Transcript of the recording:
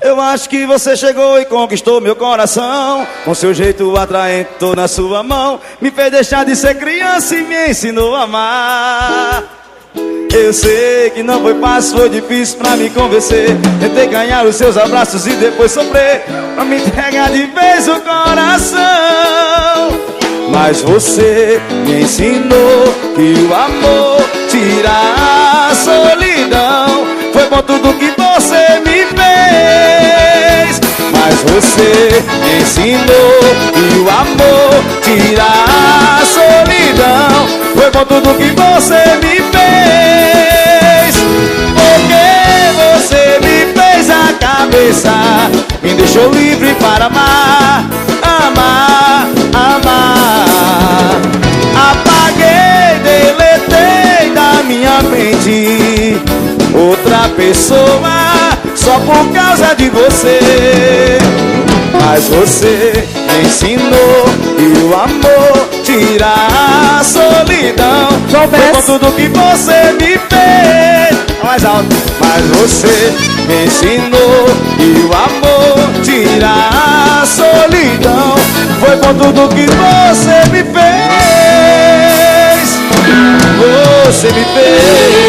Eu acho que você chegou e conquistou meu coração. Com seu jeito atraente, tô na sua mão. Me fez deixar de ser criança e me ensinou a amar. Eu sei que não foi fácil, foi difícil pra me convencer. Tentei ganhar os seus abraços e depois sofrer pra me entregar de vez o coração. Mas você me ensinou que o amor tira a solidão. Foi bom tudo que você me fez. Mas você me ensinou que o amor tira a solidão. Foi bom tudo que você me fez. Porque você me fez a cabeça, me deixou livre para amar, amar, amar. Apaguei, deletei da minha mente outra pessoa só por causa de você. Mas você me ensinou que o amor tira a solidão. Foi com tudo que você me fez. Mais alto. Mas você me ensinou que o amor tira a solidão. Foi com tudo que você me fez. Você me fez.